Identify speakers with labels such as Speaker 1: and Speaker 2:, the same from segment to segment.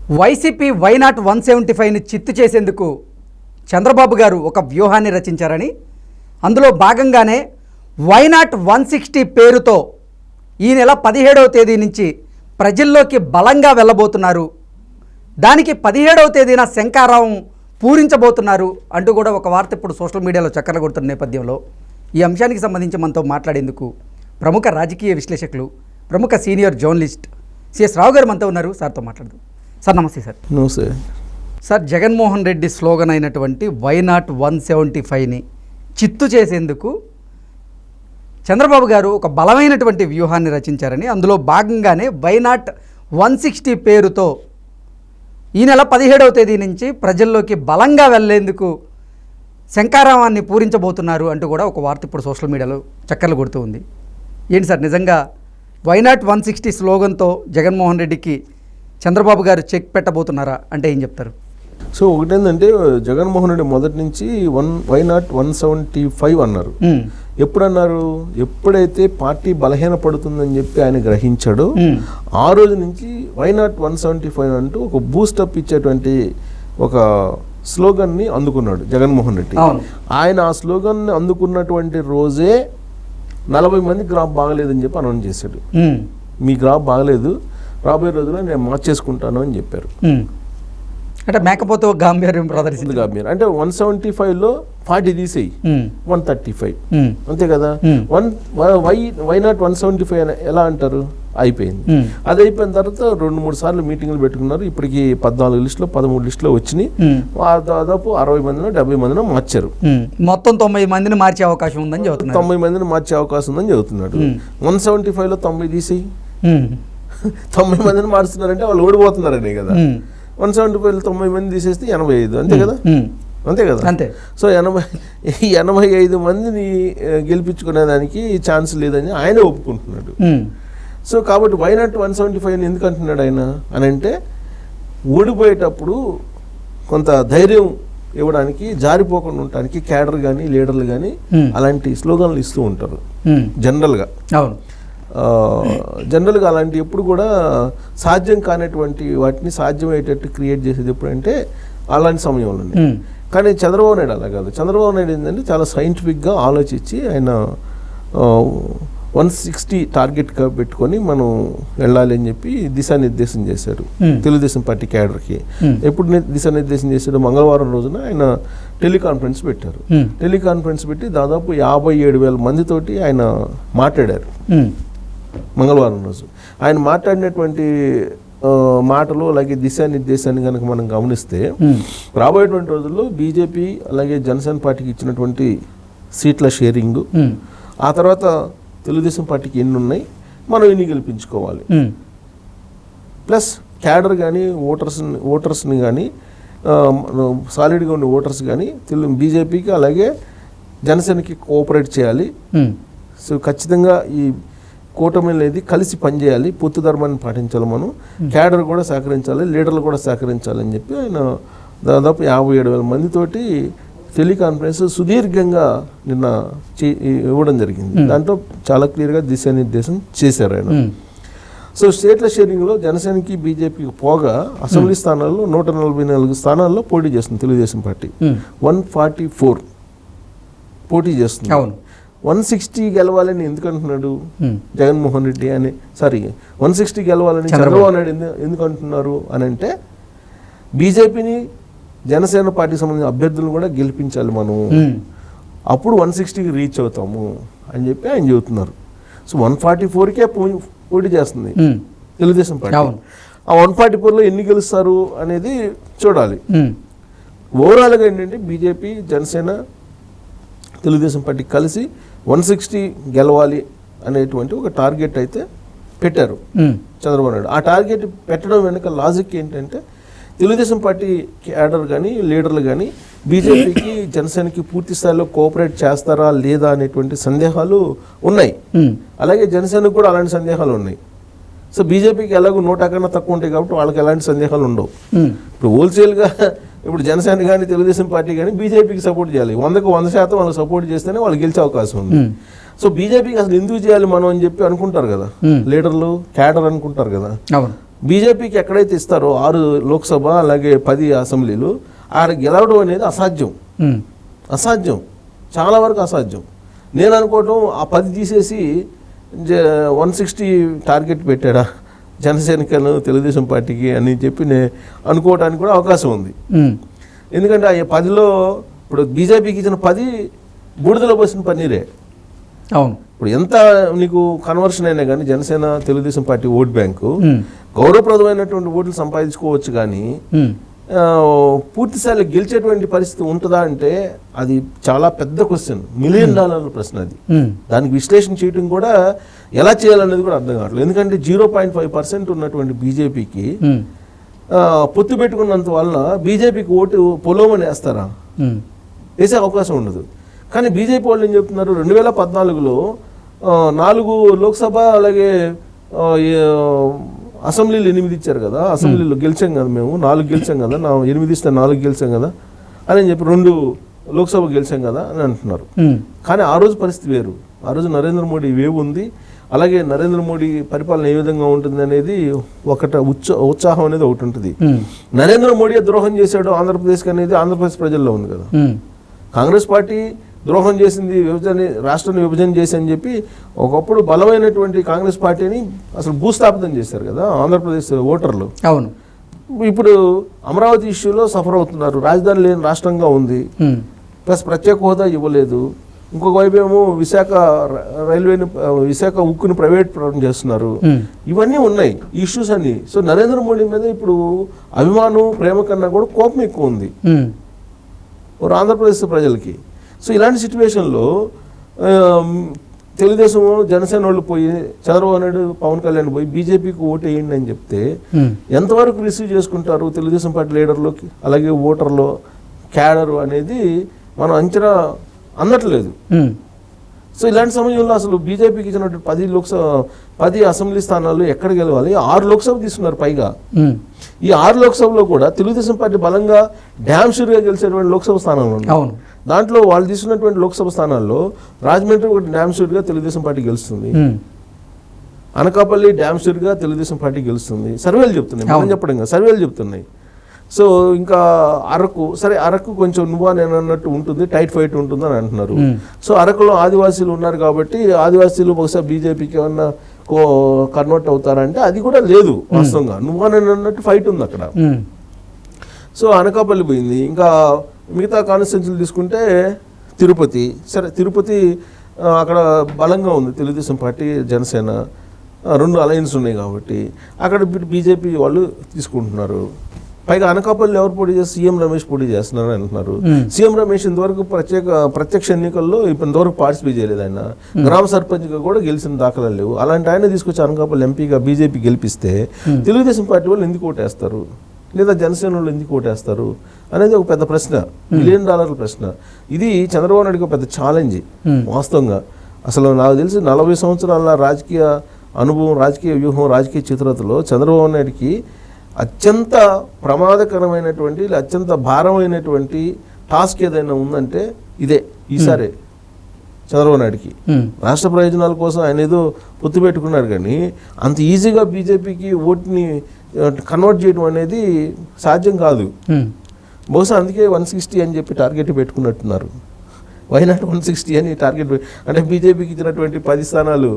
Speaker 1: YCP why not 175ని చిత్తు చేసేందుకు చంద్రబాబు గారు ఒక వ్యూహాన్ని రచించారని, అందులో భాగంగానే వైనాట్ 160 పేరుతో ఈ నెల 17వ తేదీ నుంచి ప్రజల్లోకి బలంగా వెళ్ళబోతున్నారు, దానికి 17వ తేదీన శంఖారావం పూరించబోతున్నారు అంటూ కూడా ఒక వార్త ఇప్పుడు సోషల్ మీడియాలో చక్కర్లు కొడుతున్న నేపథ్యంలో ఈ అంశానికి సంబంధించి మనతో మాట్లాడేందుకు ప్రముఖ రాజకీయ విశ్లేషకులు, ప్రముఖ సీనియర్ జర్నలిస్ట్ సిఎస్ రావు గారు మనతో ఉన్నారు. సార్తో మాట్లాడదాం. సార్ నమస్తే. సార్
Speaker 2: నమస్తే.
Speaker 1: సార్, జగన్మోహన్ రెడ్డి స్లోగన్ అయినటువంటి వైనాట్ 175ని చిత్తు చేసేందుకు చంద్రబాబు గారు ఒక బలమైనటువంటి వ్యూహాన్ని రచించారని, అందులో భాగంగానే వైనాట్ 160 పేరుతో ఈ నెల 17వ తేదీ నుంచి ప్రజల్లోకి బలంగా వెళ్లేందుకు శంఖారావాన్ని పూరించబోతున్నారు అంటూ కూడా ఒక వార్త ఇప్పుడు సోషల్ మీడియాలో చక్కర్లు కొడుతూ ఉంది. ఏంటి సార్, నిజంగా వైనాట్ 160 స్లోగన్తో జగన్మోహన్ రెడ్డికి చంద్రబాబు గారు చెక్ పెట్టబోతున్నారా అంటే ఏం చెప్తారు?
Speaker 2: సో ఒకటేంటంటే జగన్మోహన్ రెడ్డి మొదటి నుంచి వైనాట్ 175 అన్నారు. ఎప్పుడన్నారు? ఎప్పుడైతే పార్టీ బలహీనపడుతుందని చెప్పి ఆయన గ్రహించాడో ఆ రోజు నుంచి వైనాట్ 175 అంటూ ఒక బూస్టప్ ఇచ్చేటువంటి ఒక స్లోగన్ని అందుకున్నాడు జగన్మోహన్ రెడ్డి. ఆయన ఆ స్లోగన్ని అందుకున్నటువంటి రోజే 40 మంది గ్రాఫ్ బాగలేదని చెప్పి అనౌన్స్ చేశాడు. మీ గ్రాఫ్ బాగలేదు, రాబోయే రోజుల్లో నేను మార్చేసుకుంటాను అని చెప్పారు.
Speaker 1: అంటే మేకపోతే గాంభీర్యం ప్రదర్శించింది.
Speaker 2: గాంభీర్యం అంటే 175లో 40 తీసేయి, 135 అంతే కదా. వైనాట్ 175 ఎలా అంటారు? అయిపోయింది. అది అయిపోయిన తర్వాత 2-3 సార్లు మీటింగ్లు పెట్టుకున్నారు. ఇప్పటికి 14 లిస్టులో 13 లిస్టులో వచ్చినాయి. దాదాపు 60 మందినో 70 మందినో మార్చారు.
Speaker 1: మొత్తం 90 మందిని మార్చే అవకాశం ఉందని చెబుతున్నారు.
Speaker 2: 90 మందిని మార్చే అవకాశం ఉందని చెబుతున్నాడు. 175లో 90 తీసేయి, 90 మందిని మారుస్తున్నారంటే వాళ్ళు ఓడిపోతున్నారనే కదా. 175లో 90 మంది తీసేస్తే 85, అంతే కదా. అంతే కదా.
Speaker 1: అంతే.
Speaker 2: సో 85 మందిని గెలిపించుకునేదానికి ఛాన్స్ లేదని ఆయన ఒప్పుకుంటున్నాడు. సో కాబట్టి వైనాట్ 175 ఎందుకు అంటున్నాడు ఆయన అని అంటే, ఓడిపోయేటప్పుడు కొంత ధైర్యం ఇవ్వడానికి, జారిపోకుండా ఉండటానికి క్యాడర్ కానీ లీడర్లు కానీ అలాంటి స్లోగన్లు ఇస్తూ ఉంటారు జనరల్గా.
Speaker 1: అవును,
Speaker 2: జనరల్గా అలాంటి ఎప్పుడు కూడా సాధ్యం కానటువంటి వాటిని సాధ్యమయ్యేటట్టు క్రియేట్ చేసేది ఎప్పుడంటే అలాంటి సమయంలోనే. కానీ చంద్రబాబు నాయుడు అలా కాదు. చంద్రబాబు నాయుడు ఏంటంటే చాలా సైంటిఫిక్గా ఆలోచించి ఆయన 160 టార్గెట్గా పెట్టుకొని మనం వెళ్ళాలి అని చెప్పి దిశానిర్దేశం చేశారు తెలుగుదేశం పార్టీ క్యాడర్కి. ఎప్పుడు దిశానిర్దేశం చేశాడు? మంగళవారం రోజున ఆయన టెలికాన్ఫరెన్స్ పెట్టారు. టెలికాన్ఫరెన్స్ పెట్టి దాదాపు 57,000 మందితోటి ఆయన మాట్లాడారు. మంగళవారం రోజు ఆయన మాట్లాడినటువంటి మాటలు అలాగే దిశానిర్దేశాన్ని కనుక మనం గమనిస్తే, రాబోయేటువంటి రోజుల్లో బీజేపీ అలాగే జనసేన పార్టీకి ఇచ్చినటువంటి సీట్ల షేరింగ్, ఆ తర్వాత తెలుగుదేశం పార్టీకి ఎన్ని ఉన్నాయి, మనం ఎన్ని గెలిపించుకోవాలి, ప్లస్ క్యాడర్ కానీ ఓటర్స్ని కానీ సాలిడ్గా ఉండే ఓటర్స్ కానీ బీజేపీకి అలాగే జనసేనకి కోఆపరేట్ చేయాలి. సో ఖచ్చితంగా ఈ కూటమి అనేది కలిసి పనిచేయాలి, పొత్తు ధర్మాన్ని పాటించాలి, మనం క్యాడర్ కూడా సహకరించాలి, లీడర్లు కూడా సహకరించాలని చెప్పి ఆయన దాదాపు 57,000 మందితోటి టెలికాన్ఫరెన్స్ సుదీర్ఘంగా నిన్న ఇవ్వడం జరిగింది. దాంట్లో చాలా క్లియర్గా దిశానిర్దేశం చేశారు ఆయన. సో స్టేట్ల షేరింగ్లో జనసేనకి బీజేపీకి పోగా అసెంబ్లీ స్థానాల్లో 144 స్థానాల్లో పోటీ చేస్తుంది తెలుగుదేశం పార్టీ. 144 పోటీ చేస్తుంది. 160 గెలవాలని ఎందుకు అంటున్నాడు జగన్మోహన్ రెడ్డి అని, 160 గెలవాలని చంద్రబాబు నాయుడు ఎందుకు అంటున్నారు అని అంటే, బీజేపీని జనసేన పార్టీకి సంబంధించిన అభ్యర్థులను కూడా గెలిపించాలి మనం, అప్పుడు 160కి రీచ్ అవుతాము అని చెప్పి ఆయన చెబుతున్నారు. సో 144కే పోటీ చేస్తుంది తెలుగుదేశం పార్టీ. ఆ 144లో ఎన్ని గెలుస్తారు అనేది చూడాలి. ఓవరాల్గా ఏంటంటే బీజేపీ జనసేన తెలుగుదేశం పార్టీ కలిసి 160 గెలవాలి అనేటువంటి ఒక టార్గెట్ అయితే పెట్టారు చంద్రబాబు నాయుడు. ఆ టార్గెట్ పెట్టడం వెనుక లాజిక్ ఏంటంటే, తెలుగుదేశం పార్టీ క్యాడర్ కానీ లీడర్లు కానీ బీజేపీకి జనసేనకి పూర్తి స్థాయిలో కోఆపరేట్ చేస్తారా లేదా అనేటువంటి సందేహాలు ఉన్నాయి. అలాగే జనసేనకు కూడా అలాంటి సందేహాలు ఉన్నాయి. సో బీజేపీకి ఎలాగో 100 కన్నా తక్కువ ఉంటాయి కాబట్టి వాళ్ళకి ఎలాంటి సందేహాలు ఉండవు. ఇప్పుడు హోల్సేల్గా ఇప్పుడు జనసేన కానీ తెలుగుదేశం పార్టీ కానీ బీజేపీకి సపోర్ట్ చేయాలి. 100కు 100% వాళ్ళు సపోర్ట్ చేస్తేనే వాళ్ళు గెలిచే అవకాశం ఉంది. సో బీజేపీకి అసలు ఎందుకు చేయాలి మనం అని చెప్పి అనుకుంటారు కదా లీడర్లు, క్యాడర్ అనుకుంటారు కదా. బీజేపీకి ఎక్కడైతే ఇస్తారో 6 లోక్సభ అలాగే 10 అసెంబ్లీలు ఆడ గెలవడం అనేది అసాధ్యం, చాలా వరకు అసాధ్యం. నేను అనుకోవటం ఆ 10 తీసేసి 160 టార్గెట్ పెట్టాడా జనసేనకను తెలుగుదేశం పార్టీకి అని చెప్పి అనుకోవడానికి కూడా అవకాశం ఉంది. ఎందుకంటే ఆ 10లో ఇప్పుడు బీజేపీకి ఇచ్చిన 10 బూడిదలో పోసిన పన్నీరే.
Speaker 1: అవును,
Speaker 2: ఇప్పుడు ఎంత నీకు కన్వర్షన్ అయినా కానీ Janasena Telugu Desam party vote bank గౌరవప్రదమైనటువంటి ఓట్లు సంపాదించుకోవచ్చు, కానీ పూర్తిస్థాయిలో గెలిచేటువంటి పరిస్థితి ఉంటుందా అంటే అది చాలా పెద్ద క్వశ్చన్, $1 మిలియన్ ప్రశ్న అది. దానికి విశ్లేషణ చేయడం కూడా ఎలా చేయాలనేది కూడా అర్థం కావట్లేదు. ఎందుకంటే 0.5% ఉన్నటువంటి బీజేపీకి పొత్తు పెట్టుకున్నంత వలన బీజేపీకి ఓటు పొలోమని వేస్తారా? వేసే అవకాశం ఉండదు. కానీ బీజేపీ వాళ్ళు ఏం చెప్తున్నారు, 2014లో 4 లోక్సభ అలాగే అసెంబ్లీలు 8 ఇచ్చారు కదా, అసెంబ్లీలో గెలిచాం కదా, మేము 4 గెలిచాం కదా, 8 ఇస్తే 4 గెలిచాం కదా అని చెప్పి 2 లోక్సభ గెలిచాం కదా అని అంటున్నారు. కానీ ఆ రోజు పరిస్థితి వేరు. ఆ రోజు నరేంద్ర మోడీ వేవ్ ఉంది. అలాగే నరేంద్ర మోడీ పరిపాలన ఏ విధంగా ఉంటుంది అనేది ఉత్సాహం అనేది ఒకటి ఉంటుంది. నరేంద్ర మోడీ ద్రోహం చేశాడు ఆంధ్రప్రదేశ్కి అనేది ఆంధ్రప్రదేశ్ ప్రజల్లో ఉంది కదా. కాంగ్రెస్ పార్టీ ద్రోహం చేసింది, రాష్ట్రాన్ని విభజన చేసి అని చెప్పి ఒకప్పుడు బలమైనటువంటి కాంగ్రెస్ పార్టీని అసలు భూస్థాపితం చేశారు కదా ఆంధ్రప్రదేశ్ ఓటర్లు.
Speaker 1: అవును,
Speaker 2: ఇప్పుడు అమరావతి ఇష్యూలో సఫర్ అవుతున్నారు. రాజధాని లేని రాష్ట్రంగా ఉంది, ప్లస్ ప్రత్యేక హోదా ఇవ్వలేదు. ఇంకొక వైపు ఏమో విశాఖ ఉక్కుని ప్రైవేట్ పరం చేస్తున్నారు. ఇవన్నీ ఉన్నాయి ఇష్యూస్ అన్ని. సో నరేంద్ర మోడీ మీద ఇప్పుడు అభిమానం, ప్రేమ కన్నా కూడా కోపం ఎక్కువ ఉంది ఆంధ్రప్రదేశ్ ప్రజలకి. సో ఇలాంటి సిచ్యువేషన్లో తెలుగుదేశం జనసేన వాళ్ళు పోయి చంద్రబాబు నాయుడు పవన్ కళ్యాణ్ పోయి బీజేపీకి ఓటు వేయండి అని చెప్తే ఎంతవరకు రిసీవ్ చేసుకుంటారు తెలుగుదేశం పార్టీ లీడర్లోకి అలాగే ఓటర్లో క్యాడరు అనేది మనం అంచనా అందట్లేదు. సో ఇలాంటి సమయంలో అసలు బీజేపీకి ఇచ్చినటువంటి 10 అసెంబ్లీ స్థానాలు ఎక్కడ గెలవాలి? 6 లోక్సభ తీసుకున్నారు పైగా. ఈ 6 లోక్సభలో కూడా తెలుగుదేశం పార్టీ బలంగా డ్యామ్ షూర్గా గెలిచేటువంటి లోక్సభ స్థానాలు ఉన్నాయి. దాంట్లో వాళ్ళు తీసుకున్నటువంటి లోక్సభ స్థానాల్లో రాజమండ్రి ఒకటి డ్యామ్ షూర్గా తెలుగుదేశం పార్టీ గెలుస్తుంది, అనకాపల్లి డ్యామ్ షూర్గా తెలుగుదేశం పార్టీ గెలుస్తుంది. సర్వేలు చెప్తున్నాయి, మనం చెప్పడం కాదు, సర్వేలు చెప్తున్నాయి. సో ఇంకా అరకు కొంచెం నువ్వా నేను అన్నట్టు ఉంటుంది, టైట్ ఫైట్ ఉంటుంది అని అంటున్నారు. సో అరకులో ఆదివాసీలు ఉన్నారు కాబట్టి ఆదివాసీలు బహుశా బీజేపీకి ఏమన్నా కన్వర్ట్ అవుతారంటే అది కూడా లేదు. వాస్తవంగా నువ్వా నేను అన్నట్టు ఫైట్ ఉంది అక్కడ. సో అనకాపల్లి పోయింది. ఇంకా మిగతా కాన్స్టిట్యున్సీలు తీసుకుంటే తిరుపతి అక్కడ బలంగా ఉంది తెలుగుదేశం పార్టీ జనసేన 2 అలయన్స్ ఉన్నాయి కాబట్టి అక్కడ బీజేపీ వాళ్ళు తీసుకుంటున్నారు. పైగా అనకాపల్లి ఎవరు పోటీ చేస్తారు? సీఎం రమేష్ పోటీ చేస్తున్నారు అంటున్నారు. సీఎం రమేష్ ఇంతవరకు ప్రత్యక్ష ఎన్నికల్లో ఇంతవరకు పార్టిసిపేట్ చేయలేదు. ఆయన గ్రామ సర్పంచ్గా కూడా గెలిచిన దాఖలాలు లేవు. అలాంటి ఆయన తీసుకొచ్చి అనకాపల్లి ఎంపీగా బీజేపీ గెలిపిస్తే తెలుగుదేశం పార్టీ వాళ్ళు ఎందుకు ఓటేస్తారు, లేదా జనసేన వాళ్ళు ఎందుకు ఓటేస్తారు అనేది ఒక పెద్ద ప్రశ్న, $1 మిలియన్ ప్రశ్న. ఇది చంద్రబాబు నాయుడుకి పెద్ద ఛాలెంజ్ వాస్తవంగా. అసలు నాకు తెలిసి 40 సంవత్సరాల రాజకీయ అనుభవం, రాజకీయ వ్యూహం, రాజకీయ చిత్రతలో చంద్రబాబు నాయుడికి అత్యంత ప్రమాదకరమైనటువంటి, అత్యంత భారమైనటువంటి టాస్క్ ఏదైనా ఉందంటే ఇదే. ఈసారే చంద్రబాబు నాయుడికి రాష్ట్ర ప్రయోజనాల కోసం ఆయన ఏదో పొత్తు పెట్టుకున్నాడు, కానీ అంత ఈజీగా బీజేపీకి ఓటుని కన్వర్ట్ చేయడం అనేది సాధ్యం కాదు. బహుశా అందుకే 160 అని చెప్పి టార్గెట్ పెట్టుకున్నట్టున్నారు. వైనాట్ 160 అని టార్గెట్, అంటే బీజేపీకి ఇచ్చినటువంటి 10 స్థానాలు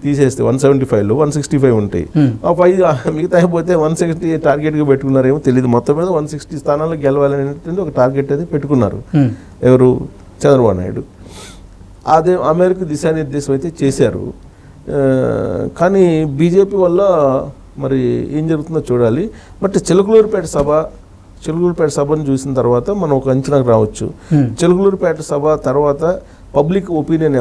Speaker 2: తీసేస్తే 175లో 165 ఉంటాయి. ఆ 5 మిగతా అయిపోతే 160 టార్గెట్గా పెట్టుకున్నారేమో తెలియదు. మొత్తం మీద 160 స్థానాలు గెలవాలనేటువంటి ఒక టార్గెట్ అయితే పెట్టుకున్నారు ఎవరు? చంద్రబాబు నాయుడు. ఆ మేరకు దిశానిర్దేశం అయితే చేశారు. కానీ బీజేపీ వల్ల మరి ఏం జరుగుతుందో చూడాలి. బట్ చిలకలూరుపేట సభను చూసిన తర్వాత మనం ఒక అంచనాకు రావచ్చు. చిలకలూరుపేట సభ తర్వాత పబ్లిక్ ఒపీనియన్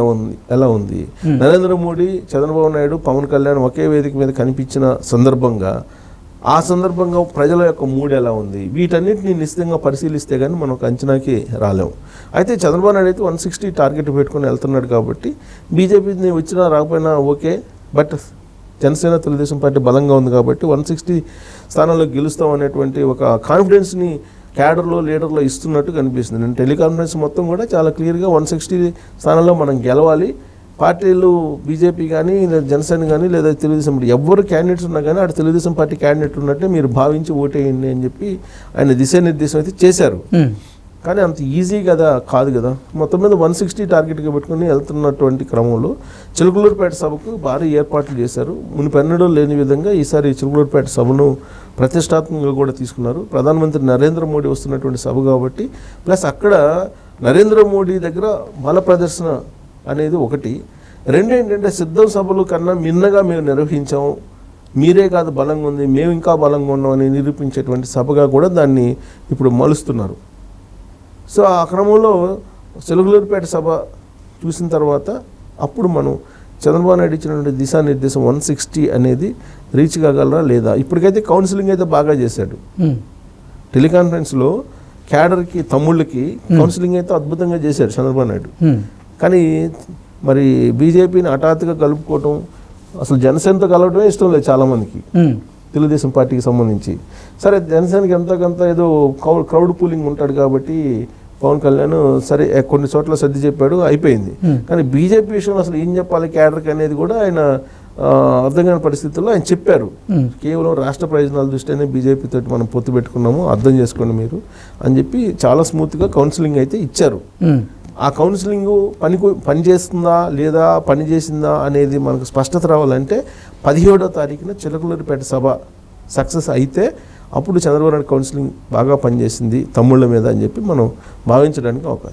Speaker 2: ఎలా ఉంది? నరేంద్ర మోడీ, చంద్రబాబు నాయుడు, పవన్ కళ్యాణ్ ఒకే వేదిక మీద కనిపించిన ఆ సందర్భంగా ప్రజల యొక్క మూడ్ ఎలా ఉంది? వీటన్నిటిని నిశ్చితంగా పరిశీలిస్తే కానీ మనం ఒక అంచనాకి రాలేము. అయితే చంద్రబాబు నాయుడు అయితే 160 టార్గెట్ పెట్టుకుని వెళ్తున్నాడు కాబట్టి బీజేపీని వచ్చినా రాకపోయినా okay. But Janasena Telugu Desam party బలంగా ఉంది కాబట్టి 160 స్థానాల్లో గెలుస్తాం అనేటువంటి ఒక కాన్ఫిడెన్స్ని క్యాడర్లో, లీడర్లో ఇస్తున్నట్టు కనిపిస్తుంది. నేను టెలికాన్ఫరెన్స్ మొత్తం కూడా చాలా క్లియర్గా 160 స్థానాల్లో మనం గెలవాలి, పార్టీలు బీజేపీ కానీ లేదా జనసేన కానీ లేదా తెలుగుదేశం ఎవరు క్యాండిడేట్స్ ఉన్నా కానీ అటు తెలుగుదేశం పార్టీ క్యాండిడేట్ ఉన్నట్టే మీరు భావించి ఓటేయండి అని చెప్పి ఆయన దిశానిర్దేశం అయితే చేశారు. కానీ అంత ఈజీ కదా కాదు కదా. మొత్తం మీద 160 టార్గెట్గా పెట్టుకుని వెళ్తున్నటువంటి క్రమంలో చిలుకలూరుపేట సభకు భారీ ఏర్పాట్లు చేశారు. మునిపెన్నడూ లేని విధంగా ఈసారి చిలుకలూరుపేట సభను ప్రతిష్టాత్మకంగా కూడా తీసుకున్నారు. ప్రధానమంత్రి నరేంద్ర మోడీ వస్తున్నటువంటి సభ కాబట్టి, ప్లస్ అక్కడ నరేంద్ర మోడీ దగ్గర బల ప్రదర్శన అనేది ఒకటి. రెండు ఏంటంటే సిద్ధం సభలు కన్నా మిన్నగా మేము నిర్వహించాము, మీరే కాదు బలంగా ఉంది, మేము ఇంకా బలంగా ఉన్నాం అని నిరూపించేటువంటి సభగా కూడా దాన్ని ఇప్పుడు మలుస్తున్నారు. సో ఆ క్రమంలో చిలుకలూరుపేట సభ చూసిన తర్వాత అప్పుడు మనం చంద్రబాబు నాయుడు ఇచ్చినటువంటి దిశానిర్దేశం 160 అనేది రీచ్ కాగలరా లేదా. ఇప్పటికైతే కౌన్సిలింగ్ అయితే బాగా చేశాడు. టెలికాన్ఫరెన్స్లో క్యాడర్కి తమ్ముళ్ళకి కౌన్సిలింగ్ అయితే అద్భుతంగా చేశాడు చంద్రబాబు నాయుడు. కానీ మరి బీజేపీని హఠాత్తుగా కలుపుకోవటం, అసలు జనసేనతో కలవటమే ఇష్టం లేదు చాలామందికి తెలుగుదేశం పార్టీకి సంబంధించి. సరే జనసేనకి ఎంతకంత ఏదో క్రౌడ్ పూలింగ్ ఉంటాడు కాబట్టి పవన్ కళ్యాణ్ సరే కొన్ని చోట్ల సర్ది చెప్పాడు, అయిపోయింది. కానీ బీజేపీ విషయంలో అసలు ఏం చెప్పాలి క్యాడర్కి అనేది కూడా ఆయన అర్థం కాని పరిస్థితుల్లో ఆయన చెప్పారు. కేవలం రాష్ట్ర ప్రయోజనాల దృష్ట్యానే బీజేపీతో మనం పొత్తు పెట్టుకున్నాము, అర్థం చేసుకోండి మీరు అని చెప్పి చాలా స్మూత్గా కౌన్సిలింగ్ అయితే ఇచ్చారు. ఆ కౌన్సిలింగ్ పనిచేస్తుందా లేదా పనిచేసిందా అనేది మనకు స్పష్టత రావాలంటే 17వ తారీఖున చిలకలూరిపేట సభ సక్సెస్ అయితే అప్పుడు చంద్రబాబు నాయుడు కౌన్సిలింగ్ బాగా పనిచేసింది తమ్ముళ్ళ మీద అని చెప్పి మనం భావించడానికి అవకాశం.